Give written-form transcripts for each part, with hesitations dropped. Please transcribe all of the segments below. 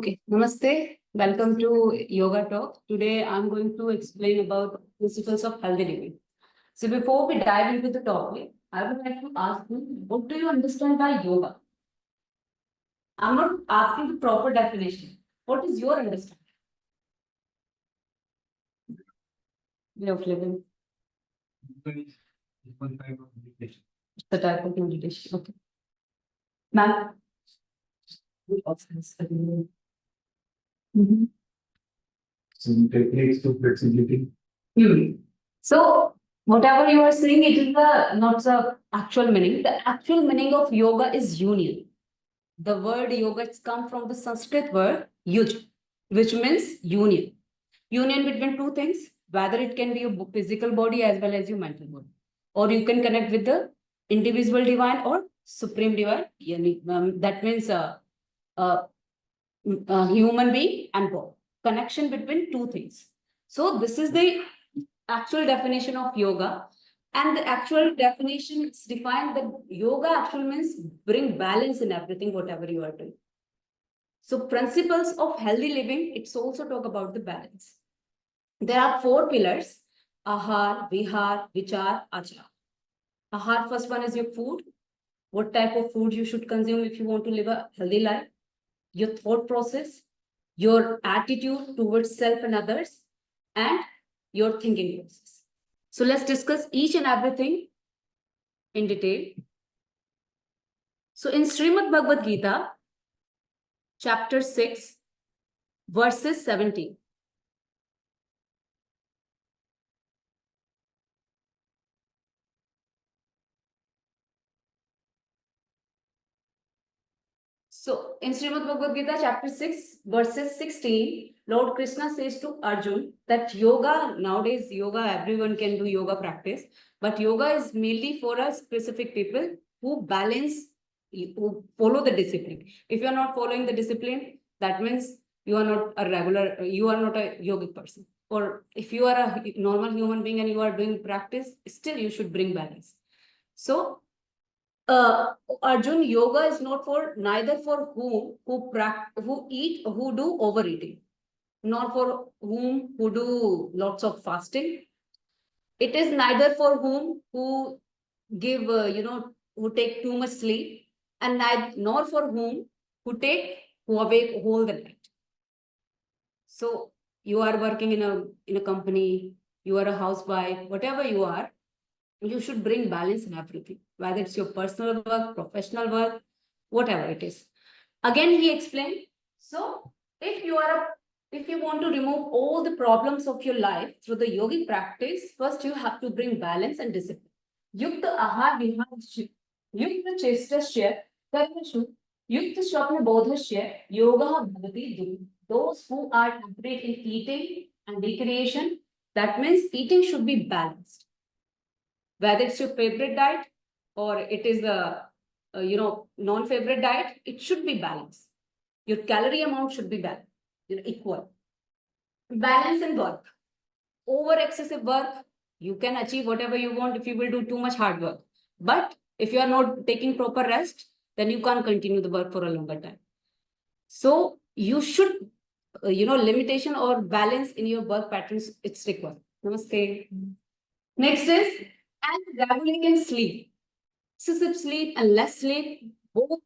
Okay, Namaste. Welcome to Yoga Talk. Today I'm going to explain about principles of healthy living. So before we dive into the topic, I would like to ask you, what do you understand by yoga? I'm not asking the proper definition. What is your understanding? Way of living. One type of meditation. The type of meditation. Okay. Ma'am. Mhm. Some techniques to flexibility. So whatever you are saying, it is not the actual meaning. The actual meaning of yoga is union. The word yoga comes from the Sanskrit word yuj, which means union. Union between two things, whether it can be your physical body as well as your mental body, or you can connect with the indivisible divine or supreme divine. That means human being and God. Connection between two things. So this is the actual definition of yoga. And the actual definition is defined that yoga actually means bring balance in everything, whatever you are doing. So principles of healthy living, it's also talk about the balance. There are four pillars: ahar, vihar, vichar, achar. Ahar, first one is your food. What type of food you should consume if you want to live a healthy life? Your thought process, your attitude towards self and others, and your thinking process. So let's discuss each and everything in detail. So in Srimad Bhagavad Gita, chapter 6, verses 17. So in Srimad Bhagavad Gita, chapter 6, verses 16, Lord Krishna says to Arjun that yoga, nowadays yoga, everyone can do yoga practice, but yoga is mainly for a specific people who balance, who follow the discipline. If you are not following the discipline, that means you are not a regular, you are not a yogic person. Or if you are a normal human being and you are doing practice, still you should bring balance. So Arjun, yoga is not for neither for whom who eat who do overeating, nor for whom who do lots of fasting. It is neither for whom who give who take too much sleep, and neither nor for whom who awake whole the night. So you are working in a company, you are a housewife, whatever you are, you should bring balance in everything, whether it's your personal work, professional work, whatever it is. Again, he explained, so if you want to remove all the problems of your life through the yogic practice, first you have to bring balance and discipline. Yukta ahar vihar yukta chestasya karmashu yukta swapna bodhasya yoga bhavati dhu. Those who are temperate in eating and recreation, that means eating should be balanced. Whether it's your favorite diet or it is a non-favorite diet, it should be balanced. Your calorie amount should be balanced, equal. Balance in work. Over excessive work, you can achieve whatever you want if you will do too much hard work. But if you are not taking proper rest, then you can't continue the work for a longer time. So you should, limitation or balance in your work patterns, it's required. Namaste. Next is, and regulating sleep. Excessive sleep and less sleep, both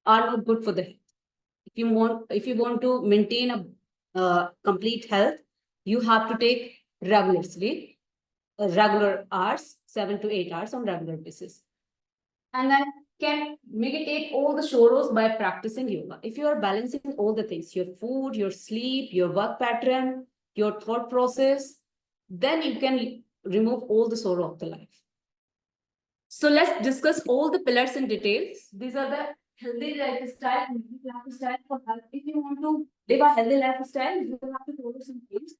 are not good for the health. If you want to maintain a complete health, you have to take regular sleep, regular hours, 7 to 8 hours on regular basis. And then can mitigate all the sorrows by practicing yoga. If you are balancing all the things, your food, your sleep, your work pattern, your thought process, then you can remove all the sorrow of the life. So let's discuss all the pillars in details. These are the healthy lifestyle for health. If you want to live a healthy lifestyle, you have to follow some things.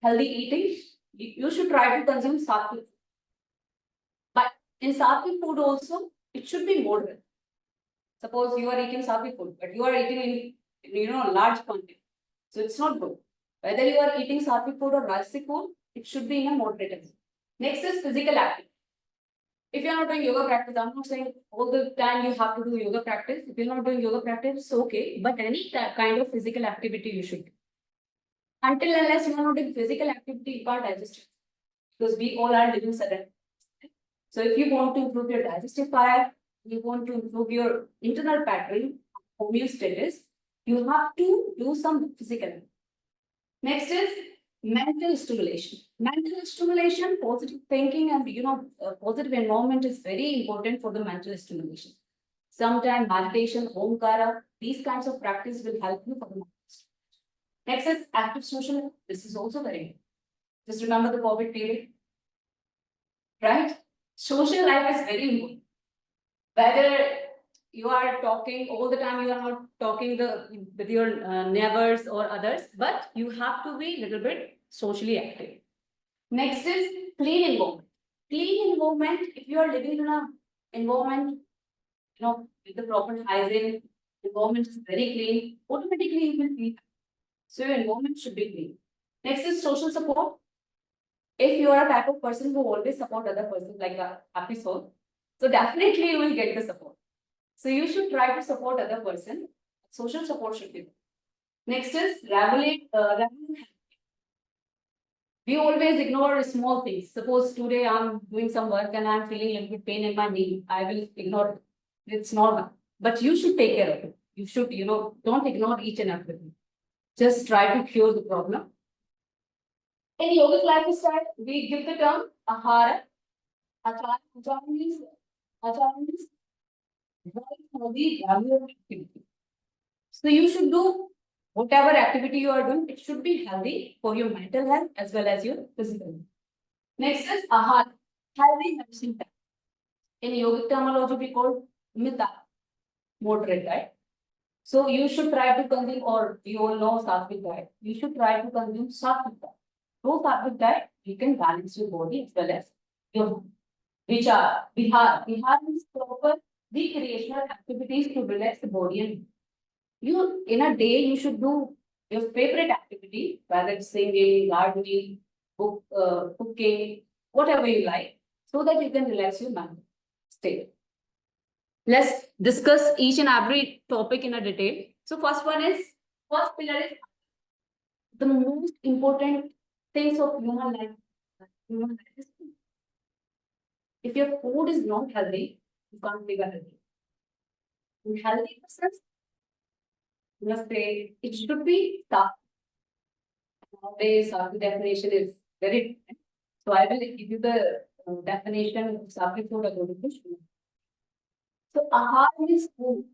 Healthy eating, you should try to consume sattvic. But in sattvic food also, it should be moderate. Suppose you are eating sattvic food, but you are eating in large quantity. So it's not good. Whether you are eating sattvic food or rajasic food, it should be in a moderate amount. Next is physical activity. If you're not doing yoga practice, I'm not saying all the time you have to do yoga practice. If you're not doing yoga practice, it's okay. But any kind of physical activity you should do. Until unless you are not doing physical activity, you can't digest it. Because we all are living sedentary. So if you want to improve your digestive fire, you want to improve your internal pattern, homeostasis, you have to do some physical. Next is mental stimulation. Mental stimulation, positive thinking, and positive environment is very important for the mental stimulation. Sometimes meditation, omkara, these kinds of practice will help you for the mental stimulation. Next is active social life. This is also very important. Just remember the COVID period, right? Social life is very important. Whether you are talking all the time, you are not talking with your neighbors or others, but you have to be a little bit socially active. Next is clean environment. Clean environment, if you are living in an environment, with the proper hygiene, environment is very clean, automatically you will feel. So your environment should be clean. Next is social support. If you are a type of person who always support other persons like a happy soul, so definitely you will get the support. So you should try to support other person. Social support should be there. Next is regulate. We always ignore small things. Suppose today I'm doing some work and I'm feeling a little bit pain in my knee. I will ignore it. It's normal. But you should take care of it. You should, don't ignore each and everything. Just try to cure the problem. In yogic lifestyle, we give the term ahara. Achara means very healthy regular activity. So you should do whatever activity you are doing, it should be healthy for your mental health as well as your physical health. Next is ahar, healthy medicine. In yogic terminology, we call mita, moderate diet. So you should try to consume, or we all know sattvic diet. You should try to consume sattvic diet. Through sattvic diet, you can balance your body as well as your mind. Which are vihar. Vihar means proper recreational activities to relax the body and mind. You in a day you should do your favorite activity, whether it's singing, gardening, cooking, whatever you like, so that you can relax your mind state. Let's discuss each and every topic in a detail. So first pillar is the most important things of human life. Human life is food. If your food is not healthy, you can't live a healthy. In healthy process, you must say it should be tough. Nowadays, the definition is very different. So I will give you the definition of Sattvic food according to Shri. So ahar is food.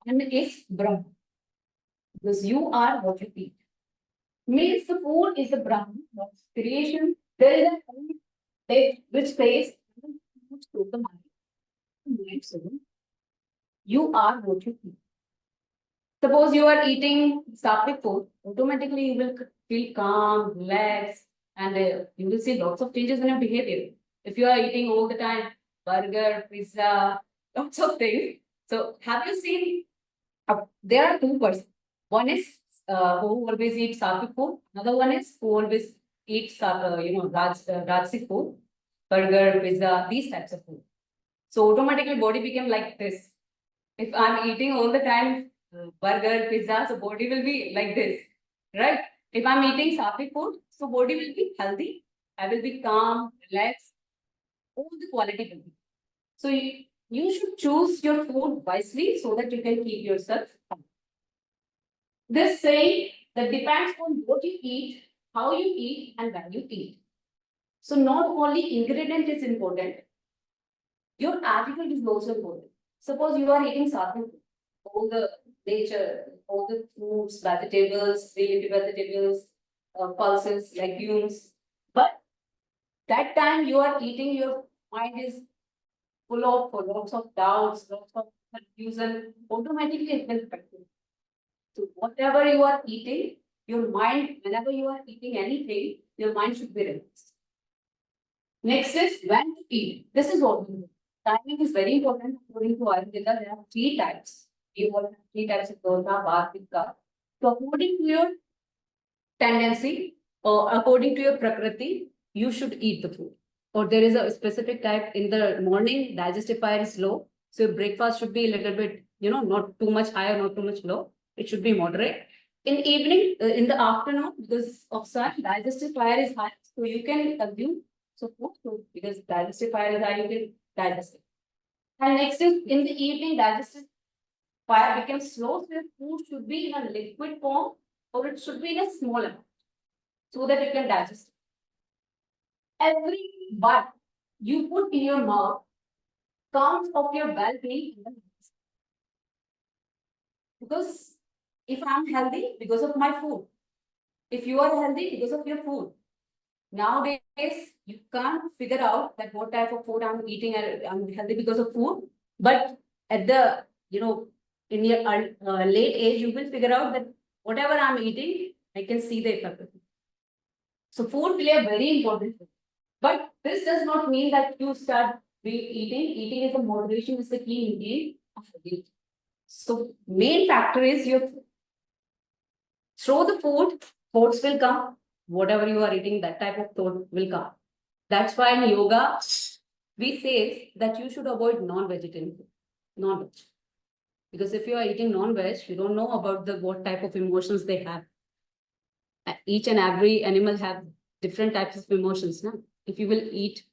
Anna is Brahma. Because you are what you eat. Means the food is the Brahma of creation. There is a food which says the mind. You are what you eat. Suppose you are eating sattvic food, automatically you will feel calm, relaxed, and you will see lots of changes in your behavior. If you are eating all the time burger, pizza, lots of things. So have you seen? There are two persons. One is who always eats sattvic food. Another one is who always eats rajasic food, burger, pizza, these types of food. So automatically body became like this. If I'm eating all the time burger, pizza, so body will be like this, right? If I'm eating sattvic food, so body will be healthy. I will be calm, relaxed. All the quality will be. So you should choose your food wisely so that you can keep yourself calm. This saying that depends on what you eat, how you eat, and when you eat. So not only ingredient is important, your attitude is also important. Suppose you are eating sattvic, all the nature, all the fruits, vegetables, leafy vegetables, pulses, legumes, but that time you are eating, your mind is full of lots of doubts, lots of confusion, automatically it will affect you. So whatever you are eating, your mind, whenever you are eating anything, your mind should be relaxed. Next is when to eat. This is what we do. Timing is very important according to Ayurveda. There are three types. You have three types of dosha, vata, pitta. So according to your tendency or according to your prakriti, you should eat the food. or there is a specific type in the morning, digestive fire is low. So your breakfast should be a little bit, not too much high or not too much low. It should be moderate. In evening, in the afternoon, because of sun, digestive fire is high. So you can consume so food because digestive fire is high, you can digest it. And next is in the evening, digestive fire becomes slow, so your food should be in a liquid form or it should be in a small amount so that you can digest it. Every bite you put in your mouth counts of your well-being in the mouth. Because if I'm healthy because of my food, if you are healthy because of your food, nowadays you can't figure out that what type of food I'm eating and I'm healthy because of food. But at the in your late age, you will figure out that whatever I'm eating, I can see the effect of it. So food play a very important role. But this does not mean that you start eating. Eating is a moderation is the key ingredient of health. So main factor is your food. Through the food, thoughts will come. Whatever you are eating, that type of thought will come. That's why in yoga, we say that you should avoid non-vegetarian food, non-veg. Because if you are eating non-veg, you don't know about the what type of emotions they have. Each and every animal have different types of emotions. No? If you will eat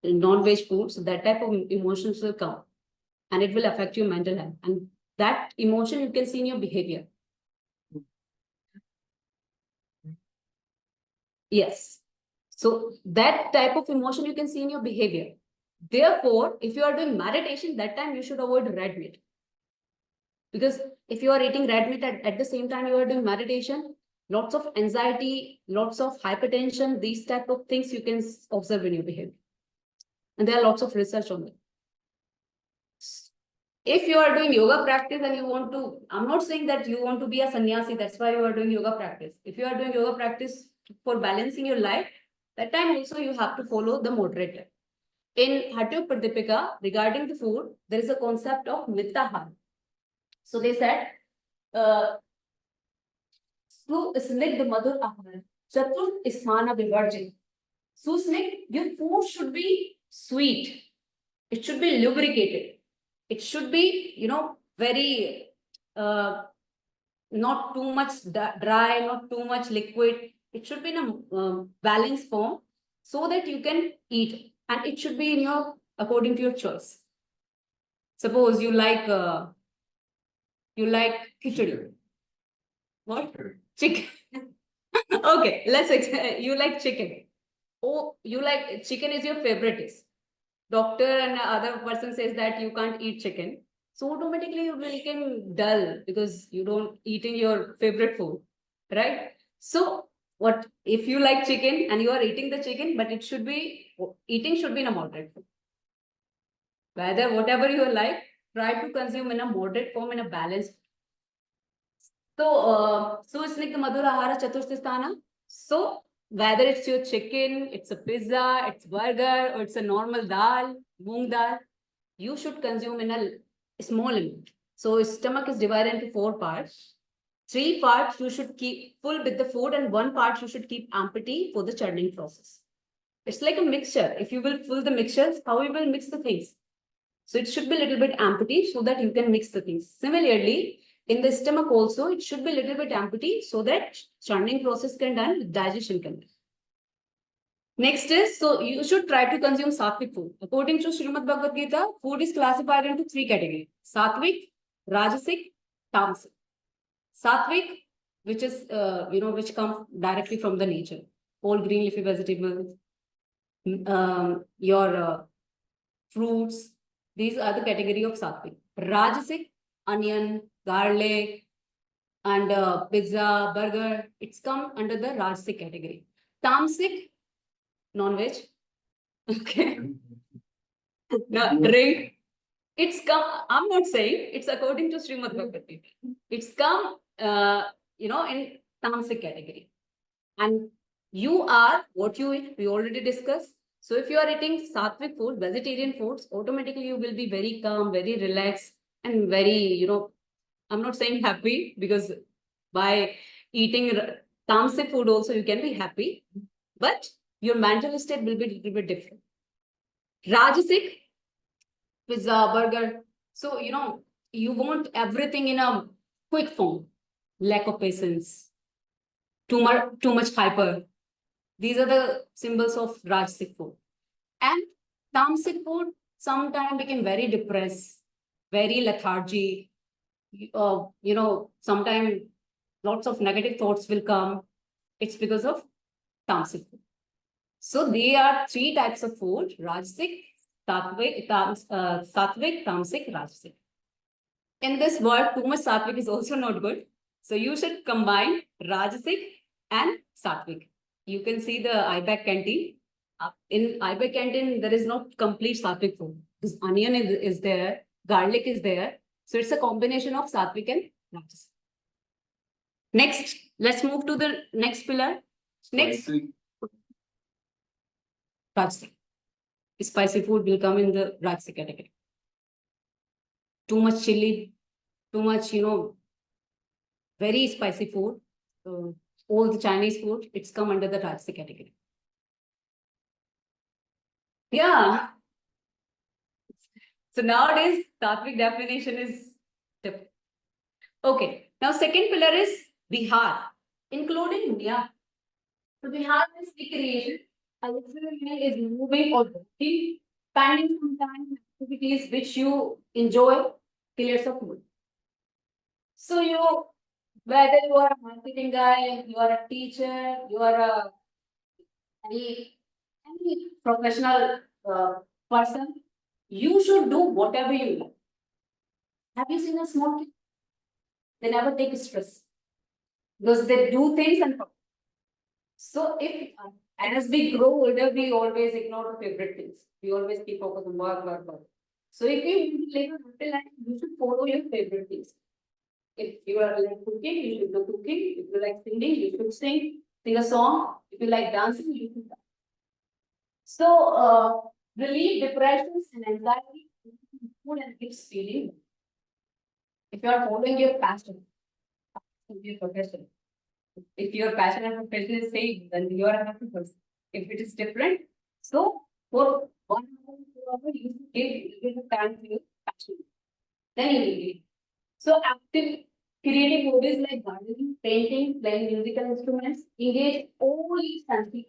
non-veg food, so that type of emotions will come and it will affect your mental health. And that emotion you can see in your behavior. Yes. So that type of emotion you can see in your behavior. Therefore, if you are doing meditation, that time you should avoid red meat. Because if you are eating red meat at the same time you are doing meditation, lots of anxiety, lots of hypertension, these type of things you can observe in your behavior. And there are lots of research on it. If you are doing yoga practice and you want to, I'm not saying that you want to be a sannyasi, that's why you are doing yoga practice. If you are doing yoga practice for balancing your life, that time also you have to follow the moderator. In Hatha Pradipika, regarding the food, there is a concept of mittahar. So they said, Susnigdh Madhur Ahar, Chatur Ismana Vivarjit. Susnigdh, your food should be sweet. It should be lubricated. It should be, very not too much dry, not too much liquid. It should be in a balanced form so that you can eat. And it should be in your according to your choice. Suppose you like khichdi. What? Chicken. Okay, you like chicken. Oh, you like chicken is your favorite dish. Doctor and other person says that you can't eat chicken. So automatically you will become dull because you don't eating your favorite food, right? So what if you like chicken and you are eating the chicken, but it should be eating should be in a moderate form. Whether whatever you like, try to consume in a moderate form in a balanced. So Susnik Madhura Ahara Chaturthistana. So whether it's your chicken, it's a pizza, it's burger, or it's a normal dal, moong dal, you should consume in a small amount. So stomach is divided into 4 parts. 3 parts you should keep full with the food and 1 part you should keep empty for the churning process. It's like a mixture. If you will fill the mixtures, how you will mix the things? So it should be a little bit empty so that you can mix the things. Similarly, in the stomach also, it should be a little bit empty so that churning process can done, digestion can done. Next is, so you should try to consume sattvic food. According to Srimad Bhagavad Gita, food is classified into 3 categories. Sattvic, Rajasic, Tamasic. Sattvic, which is, which comes directly from the nature. All green leafy vegetables, your fruits, these are the category of sattvic. Rajasic, onion, garlic, and pizza, burger, it's come under the Rajasic category. Tamasic, non-veg. Okay. No, drink. It's come, I'm not saying, it's according to Srimad Bhagavad Gita. It's come, in Tamasic category. And you are what you eat, we already discussed. So if you are eating sattvic food, vegetarian foods, automatically you will be very calm, very relaxed, and very, I'm not saying happy because by eating tamasic food also you can be happy, but your mental state will be a little bit different. Rajasic, pizza, burger. So, you want everything in a quick form. Lack of patience, too much hyper. These are the symbols of Rajasic food. And Tamasic food sometimes became very depressed, very lethargy. Sometimes lots of negative thoughts will come. It's because of Tamasic food. So there are three types of food: Rajasic, Sattvic, Tamasic, Rajasic. In this word, too much Sattvic is also not good. So you should combine Rajasic and Sattvic. You can see the IVAC canteen. In IVAC canteen, there is not complete Sattvic food. This onion is there, garlic is there. So it's a combination of Sattvic and Rajasic. Next, let's move to the next pillar. Next, Spicy. Rajasic. Spicy food will come in the Rajasic category. Too much chili, too much, very spicy food. All the Chinese food, it's come under the Rajasic category. Yeah. So nowadays, Sattvic definition is different. Okay. Now, second pillar is Bihar, including India. So Bihar is recreation. A literal meaning is moving or walking, spending some time in activities which you enjoy till it's of mood. So whether you are a marketing guy, you are a teacher, you are any professional person, you should do whatever you like. Have you seen a small kid? They never take stress because they do things and so if as we grow older, we always ignore the favorite things. We always keep focus on work, work, work. So if you want to live a happy life, you should follow your favorite things. If you are like cooking, you should do cooking. If you like singing, you should sing a song. If you like dancing, you should dance. So relieve depressions and anxiety, food and gives feeling. If you are following your passion, your profession. If your passion and profession is same, then you are a happy person. If it is different, so for 1 hour, 2 hours, you should give time to your passion. Then you will be. So active creative hobbies like gardening, painting, playing musical instruments engage all these sensory.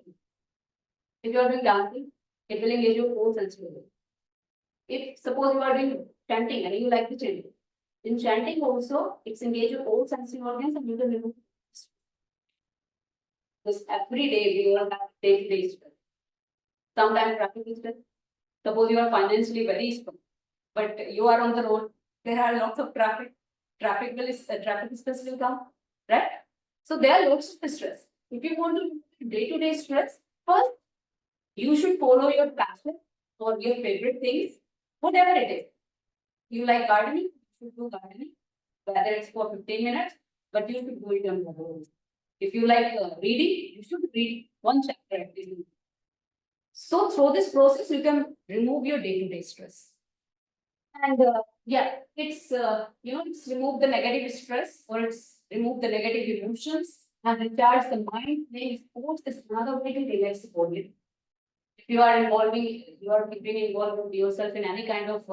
If you are doing dancing, it will engage your whole sensory organs. If suppose you are doing chanting and you like to chant, in chanting also it's engage your whole sensory organs and you can remove. Because every day we all have day-to-day stress. Sometimes traffic is stress. Suppose you are financially very strong, but you are on the road. There are lots of traffic. Traffic stress will come, right? So there are lots of stress. If you want to day-to-day stress, first you should follow your passion or your favorite things, whatever it is. You like gardening, you should do gardening, whether it's for 15 minutes, but you should do it on your own. If you like reading, you should read one chapter at least. So through this process, you can remove your day-to-day stress. And it's remove the negative stress or it's remove the negative emotions and recharge the mind. Playing sports is another way to relax the body. If you are keeping involved yourself in any kind of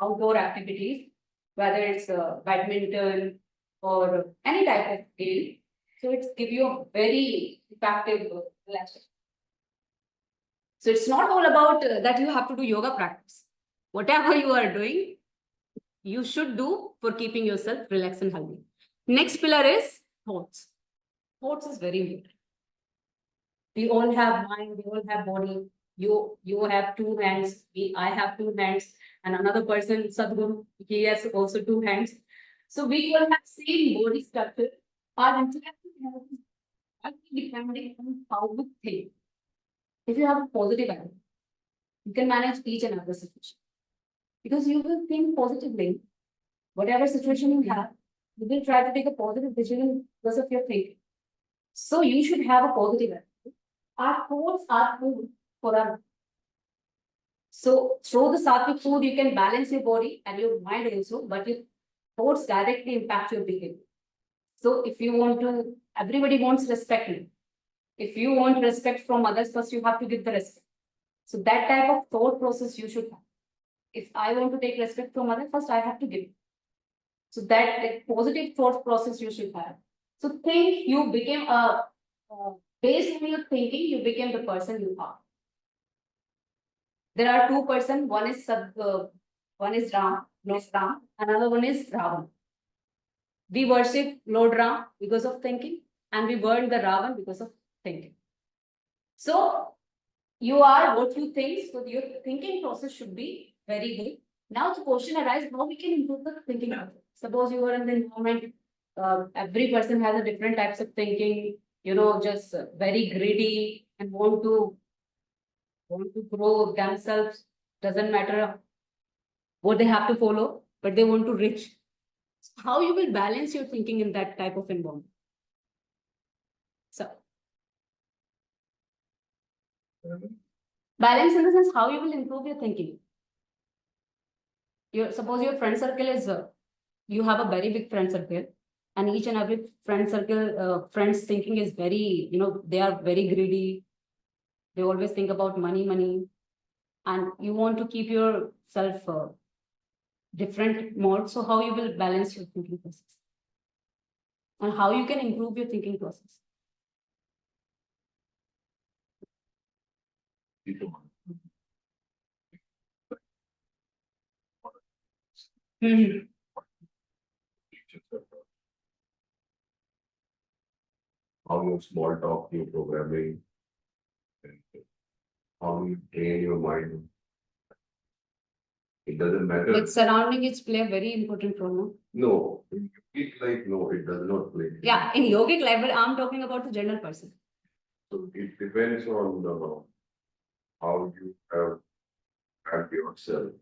outdoor activities, whether it's badminton or any type of game, so it's give you a very effective relaxation. So it's not all about that you have to do yoga practice. Whatever you are doing, you should do for keeping yourself relaxed and healthy. Next pillar is thoughts. Thoughts is very important. We all have mind, we all have body. You have two hands, I have two hands, and another person, Sadhguru, he has also two hands. So we all have same body structure. Our intellect is depending on how we think. If you have a positive attitude, you can manage each and every situation. Because you will think positively. Whatever situation you have, you will try to take a positive decision because of your thinking. So you should have a positive attitude. Our thoughts are food for our. So through the sattvic food, you can balance your body and your mind also, but your thoughts directly impact your behavior. So if you want to, everybody wants respect. If you want respect from others, first you have to give the respect. So that type of thought process you should have. If I want to take respect from others, first I have to give. So that like, positive thought process you should have. So think you became based on your thinking, you became the person you are. There are two persons, one is Ram, Lord Ram, another one is Ravan. We worship Lord Ram because of thinking, and we burn the Ravan because of thinking. So you are what you think, so your thinking process should be very good. Now the question arises, how we can improve the thinking process? Suppose you are in the environment, every person has a different types of thinking, just very greedy and want to grow themselves, doesn't matter what they have to follow, but they want to reach. How you will balance your thinking in that type of environment? So balance in the sense how you will improve your thinking. Suppose your friend circle is you have a very big friend circle, and each and every friend circle friends thinking is very, they are very greedy, they always think about money, and you want to keep yourself different mode. So how you will balance your thinking process and how you can improve your thinking process? Mhm. How you small talk your programming, and how you train your mind. It doesn't matter. But surrounding it play a very important role, no? No, it's like no, it does not play. Yeah, in yogic level, I'm talking about the general person. So it depends on how you have yourself.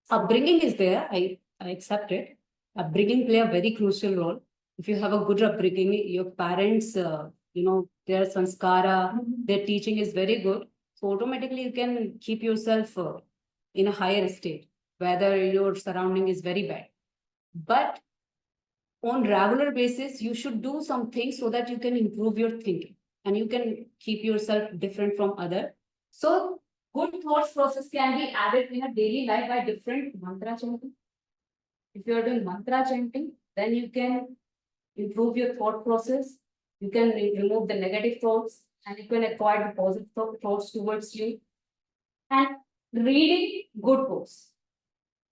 Upbringing is there, I accept it. Upbringing play a very crucial role. If you have a good upbringing, your parents, their sanskara, their teaching is very good. So automatically you can keep yourself in a higher state, whether your surrounding is very bad. But on regular basis, you should do some things so that you can improve your thinking and you can keep yourself different from other. So good thoughts process can be added in a daily life by different mantra chanting. If you are doing mantra chanting, then you can improve your thought process. You can remove the negative thoughts and you can acquire the positive thoughts towards you. And reading good books.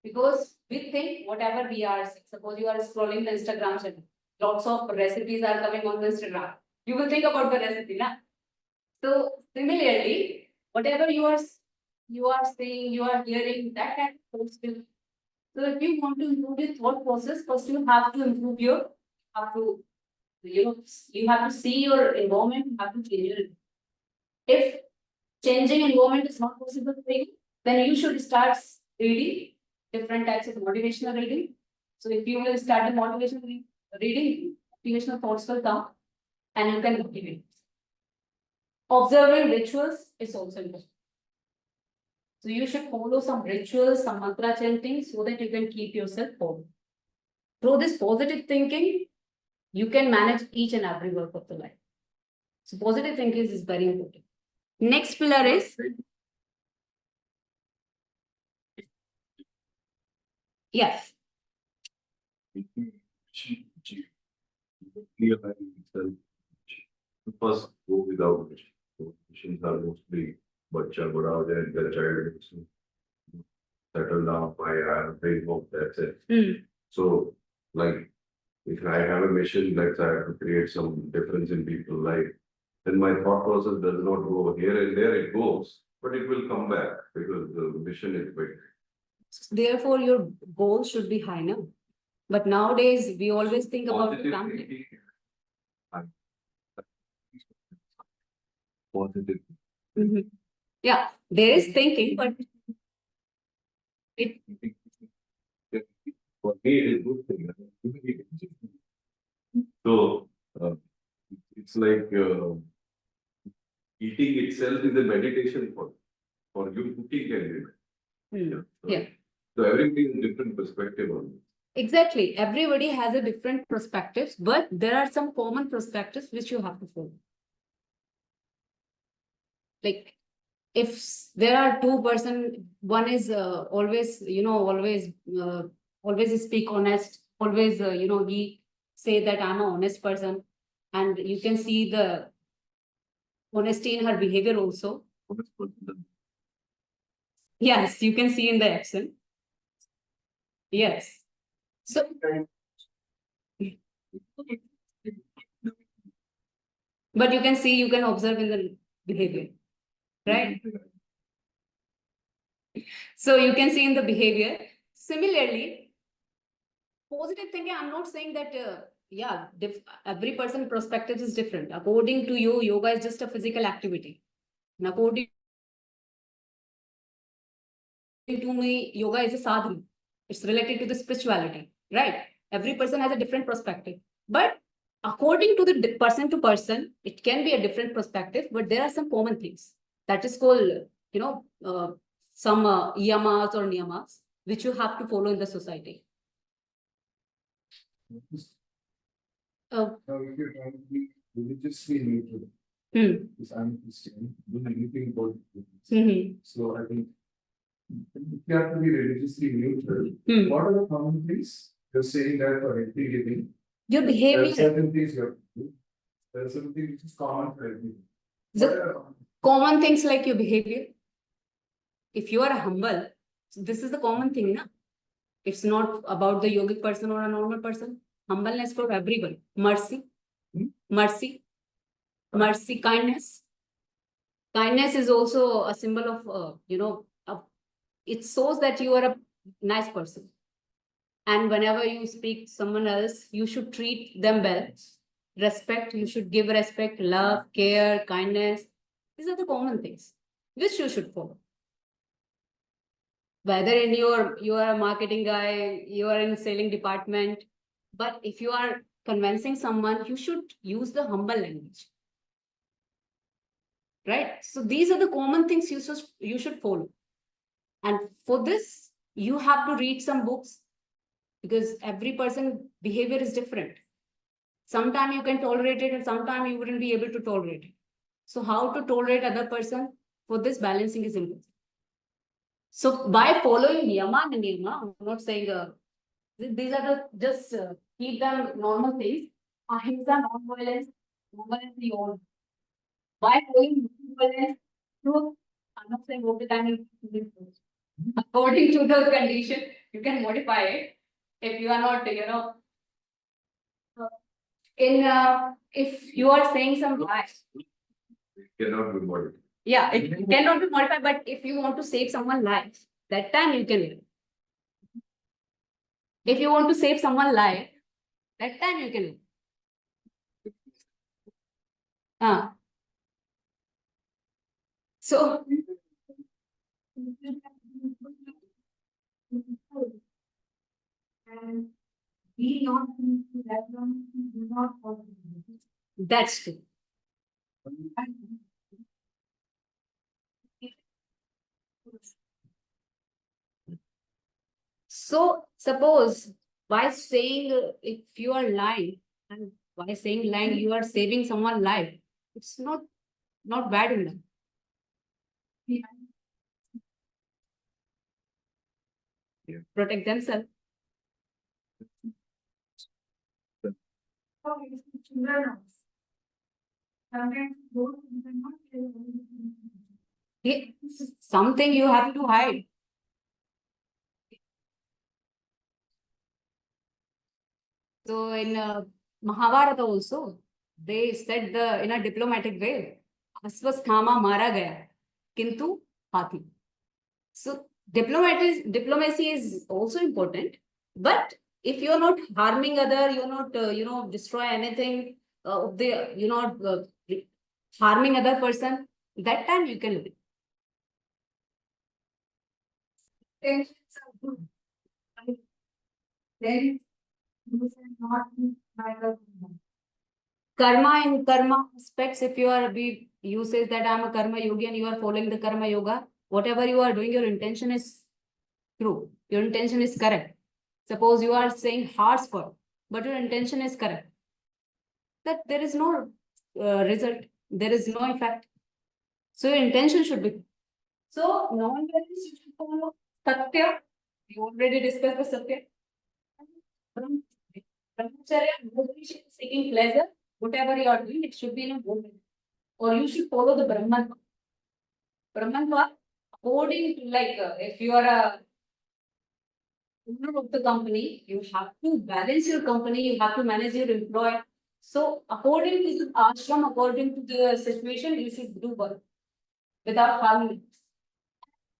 Because we think whatever we are, suppose you are scrolling the Instagram channel, lots of recipes are coming on the Instagram. You will think about the recipe, na? So similarly, whatever you are seeing, you are hearing, that kind of thoughts will. So if you want to improve your thought process, first you have to improve have to, you have to see your environment, you have to change it. If changing environment is not possible for you, then you should start reading different types of motivational reading. So if you will start the motivational reading, motivational thoughts will come and you can motivate. Observing rituals is also important. So you should follow some rituals, some mantra chanting so that you can keep yourself positive. Through this positive thinking, you can manage each and every work of the life. So positive thinking is very important. Next pillar is yes. First, go without vision. So visions are mostly bacha bada ho jaye, the child is settle down. I have a big hope. That's it. So, like, if I have a mission, like I have to create some difference in people's life, then my thought process does not go here and there. It goes, but it will come back because the mission is big. Therefore, your goal should be high, no? But nowadays, we always think about the Positive family. thinking. Positive. Yeah, there is thinking, but it For me, it is good thing. So it's like eating itself is a meditation for you cooking and yeah. So everybody has a different perspective on it. Exactly. Everybody has a different perspectives, but there are some common perspectives which you have to follow. like if there are two person, one is always, always speak honest, always, he say that I'm an honest person, and you can see the honesty in her behavior also. Yes, you can see in the action. Yes. So, but you can see, you can observe in the behavior, right? So you can see in the behavior. Similarly, positive thinking, I'm not saying that, every person perspective is different. According to you, yoga is just a physical activity. And according to me, yoga is a sadhana. It's related to the spirituality, right? Every person has a different perspective. But according to the person to person, it can be a different perspective, but there are some common things. That is called, some yamas or niyamas, which you have to follow in the society. Now, if you're trying to be religiously neutral, because I'm Christian, don't know anything about it. So I think if you have to be religiously neutral, what are the common things? You're saying that for healthy living, Your there are behavior, certain things you have to do. There are certain things which is common for everyone. What are the common common things like your behavior. If you are humble, this is the common thing, na? It's not about the yogic person or a normal person. Humbleness for everyone. Mercy, mercy, mercy, kindness. Kindness is also a symbol of, it shows that you are a nice person. And whenever you speak to someone else, you should treat them well. Respect, you should give respect, love, care, kindness. These are the common things which you should follow. Whether in you are a marketing guy, you are in selling department, but if you are convincing someone, you should use the humble language. Right? So these are the common things you should follow. And for this, you have to read some books, because every person behavior is different. Sometimes you can tolerate it and sometimes you wouldn't be able to tolerate it. So how to tolerate other person? For this, balancing is important. So by following yama and niyama, I'm not saying these are the just keep them normal things. Ahimsa, non-violence, non-violence we all. By following non-violence, so I'm not saying all the time. According to the condition, you can modify it. If you are not, if you are saying some lies, Cannot be modified. yeah, it cannot be modified. But if you want to save someone's life, that time you can live. If you want to save someone's life, that time you can live. So and we not that one do not follow. That's true. So suppose by saying if you are lying, and by saying lying you are saving someone's life, it's not bad enough. Protect themselves. Yeah, something you have to hide. So in Mahabharata also, they said in a diplomatic way, Aswasthama mara gaya, kintu hathi. So diplomacy is also important, but if you're not harming other, you're not destroy anything of the you're not harming other person, that time you can live. Intentions are good. Then you should not be karma aspects. If you say that I'm a karma yogi and you are following the karma yoga, whatever you are doing, your intention is true. Your intention is correct. Suppose you are saying harsh word, but your intention is correct. That there is no result. There is no effect. So your intention should be. So non-dualist, you should follow Satya. We already discussed the Satya. Brahmacharya, nobody should be seeking pleasure. Whatever you are doing, it should be in a good way. Or you should follow the Brahman path. Brahman path, according to if you are a owner of the company, you have to balance your company, you have to manage your employee. So according to the ashram, according to the situation, you should do work without harming.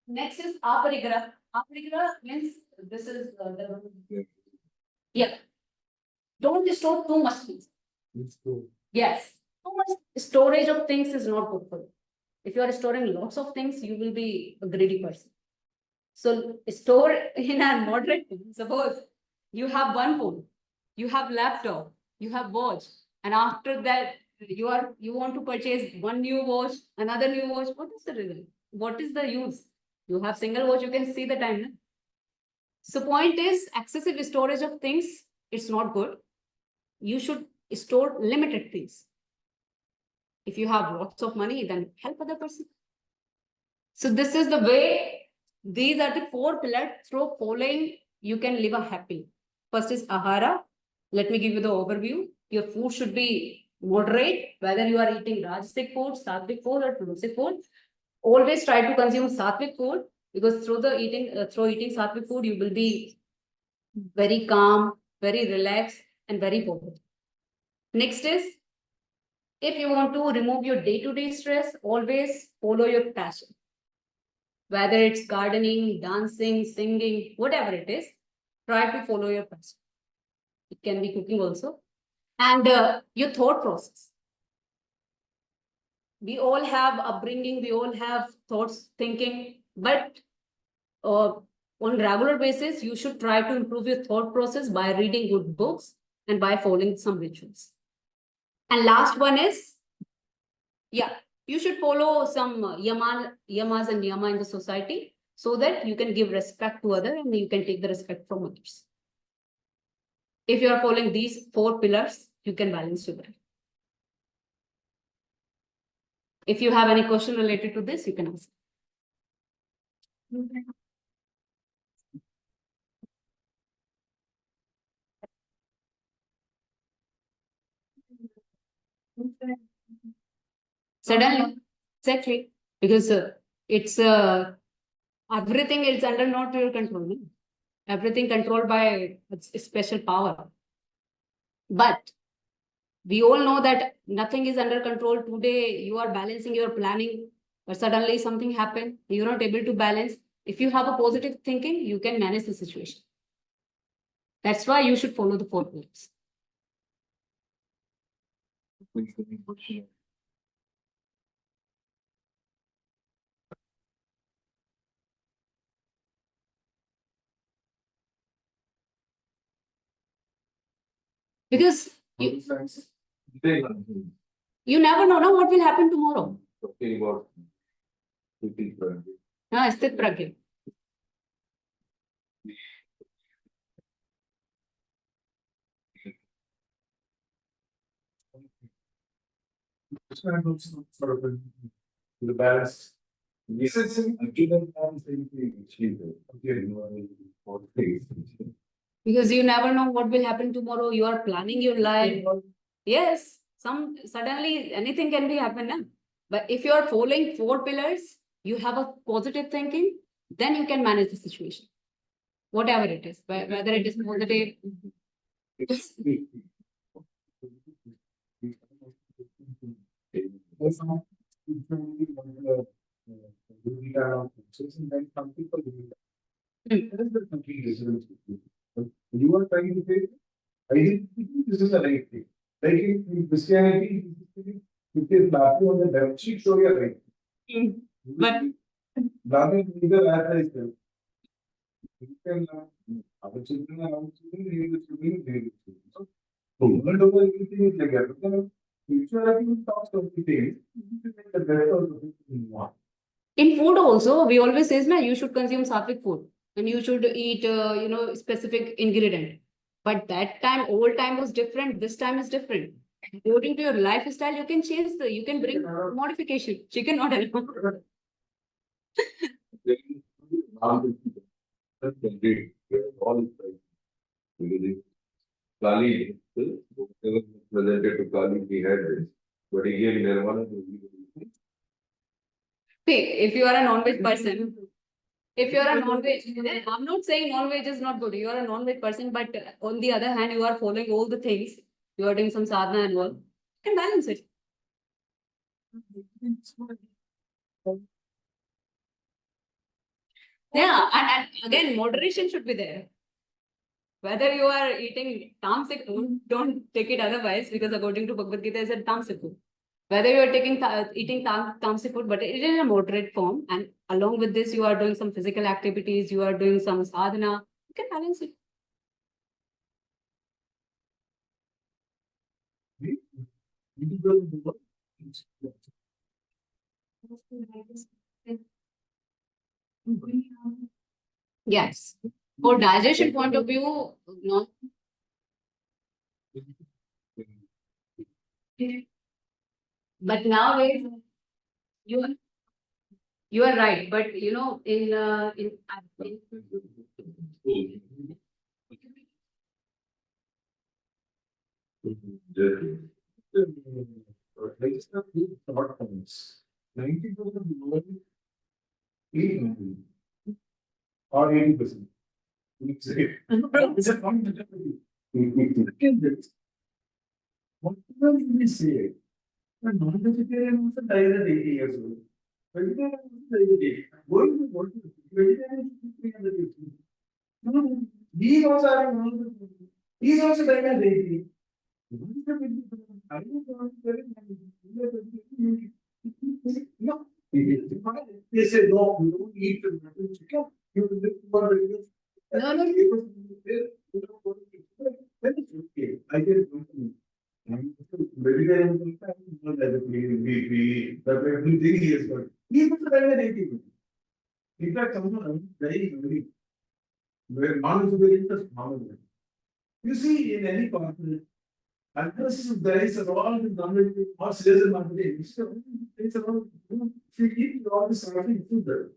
Next is aparigraha. Aparigraha means this is yeah. Don't store too much things. Yes, too much storage of things is not good for you. If you are storing lots of things, you will be a greedy person. So store in a moderate thing. Suppose you have one phone, you have laptop, you have watch, and after that you want to purchase one new watch, another new watch. What is the result? What is the use? You have single watch, you can see the time. No? So point is excessive storage of things, it's not good. You should store limited things. If you have lots of money, then help other person. So this is the way. These are the 4 pillars. Through following, you can live a happy. First is ahara. Let me give you the overview. Your food should be moderate, whether you are eating rajasic food, sattvic food, or tamasic food. Always try to consume sattvic food, because through eating sattvic food, you will be very calm, very relaxed, and very positive. Next is, if you want to remove your day-to-day stress, always follow your passion. Whether it's gardening, dancing, singing, whatever it is, try to follow your passion. It can be cooking also. And your thought process. We all have upbringing, we all have thoughts, thinking, but on regular basis, you should try to improve your thought process by reading good books and by following some rituals. And last one is, you should follow some yamas and niyama in the society, so that you can give respect to others and you can take the respect from others. If you are following these 4 pillars, you can balance your life. If you have any question related to this, you can ask. Suddenly, exactly, because it's everything is under not your control. No? Everything controlled by a special power. But we all know that nothing is under control. Today, you are balancing your planning, but suddenly something happened. You're not able to balance. If you have a positive thinking, you can manage the situation. That's why you should follow the 4 pillars. Because you never know what will happen tomorrow. Talking about people. Sthit pragya. Sort of the balance. This is given Because you never know what will happen tomorrow. You are planning your life. Yes, suddenly anything can be happen now. But if you are following 4 pillars, you have a positive thinking, then you can manage the situation. Whatever it is, whether it is positive. You are trying to say, I think this is the right thing. Like in Christianity, it is laughing on the left cheek, so you are right. But laughing either as I said. You can our children are our children, they will children, they will children. So, movement over everything is like that. Because future, I think, talks of details. The best of the one. in food also, we always says, na, you should consume sattvic food and you should eat, specific ingredient. But that time, old time was different. This time is different. According to your lifestyle, you can change you can bring modification. Chicken not allow. All is right. Because if Kali, whatever presented to Kali, he had this. But he gave Nirvana to everybody. If you are a non-veg person, if you are a non-veg, I'm not saying non-veg is not good. You are a non-veg person, but on the other hand, you are following all the things. You are doing some sadhana and all. You can balance it. Yeah, and again, moderation should be there. Whether you are eating tamasic food, don't take it otherwise, because according to Bhagavad Gita, it's a tamasic food. Whether you are eating tamasic food, but it is in a moderate form, and along with this, you are doing some physical activities, you are doing some sadhana, you can balance it. Yes. For digestion point of view, no. But nowadays, you are you are right. But you know, in Register with thought points. 90% of the world is 90 or 80%. It's a point. What we say? A non-vegetarian also dies at 80 years old. Vegetarian also dies at 80. Going to what? Vegetarian is 300 years old. No, these also are non-vegetarian. These also died at 80. No, they say no, you don't eat the mutton chicken. You will live for No, no. Then it's okay. I get it. Vegetarian BP, that everything he has got. He's not the kind 80. In fact, someone very where non-vegetarian is non-vegetarian. You see, in any corporate, unless there is a lot of non-vegetarian or sales and marketing, it's about, if you eat all this starting food there.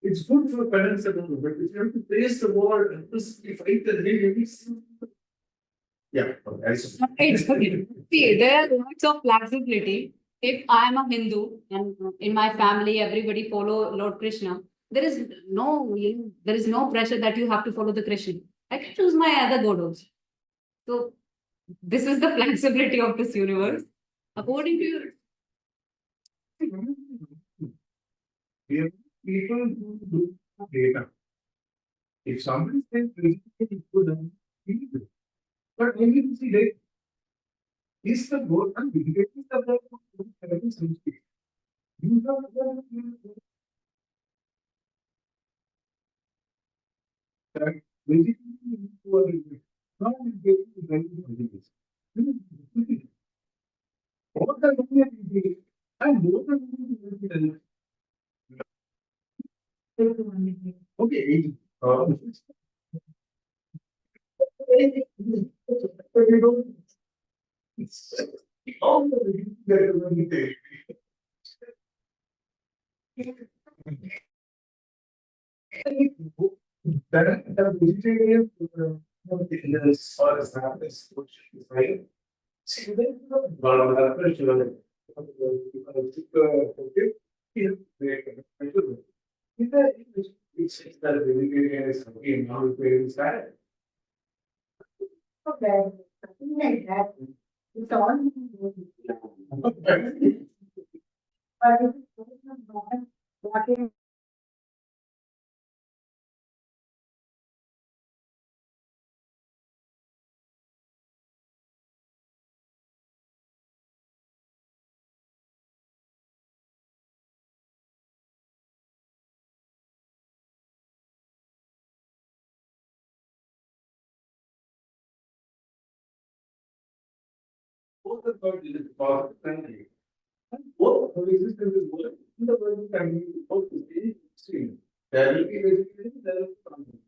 It's good for parents and all, but if you have to taste the word and fight the day, yeah, It's okay. See, there are lots of flexibility. If I am a Hindu and in my family everybody follow Lord Krishna, there is no pressure that you have to follow the Krishna. I can choose my other god also. So this is the flexibility of this universe. According to your People who do data. If somebody says vegetarian food, then eat it. But when you see that is the goal and vegetarian is the goal of having some space. You have that vegetarian who are not getting very good. All the money and more than vegetarian. Okay. All the that the vegetarian illness or established right? See, then pressure. It's that vegetarian is again non-vegetarian side. Okay, something like that. It's all. But it's both the God is part of the family. And both existence is one in the world family, both the same extreme. There will be vegetarian, there will be non-vegetarian.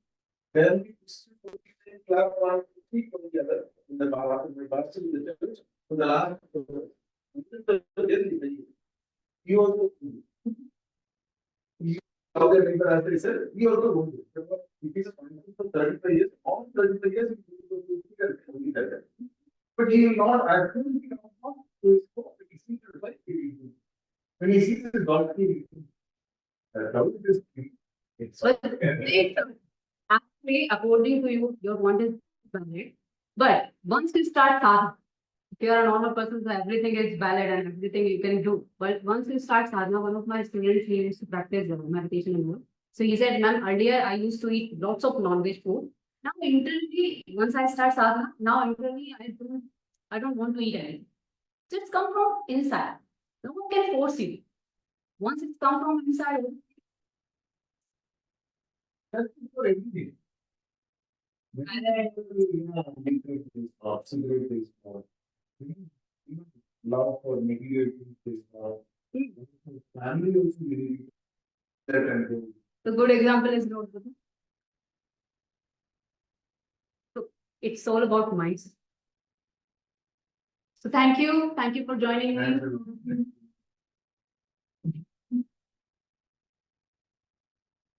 There will be Christian clap one, three from the other in the Bharata, in the Bharata, in the church. So the last, he also, how the neighbor answer is, he also won't do. If he's for 35 years, all 35 years, he will do. But he will not, I don't think, not to his fault. He sees the life he will do. When he sees his God, he will do. Doubt is, it's. But actually, according to you, your want is valid. But once you start sadhana, if you are a normal person, so everything is valid and everything you can do. But once you start sadhana, one of my students, he used to practice meditation and all. So he said, ma'am, earlier I used to eat lots of non-veg food. Now internally, once I start sadhana, now internally I don't want to eat anything. So it's come from inside. No one can force you. Once it's come from inside, That's for everything. Cigarette is for love for material things is for family also really that and the good example is not. So it's all about mindset. So thank you for joining me.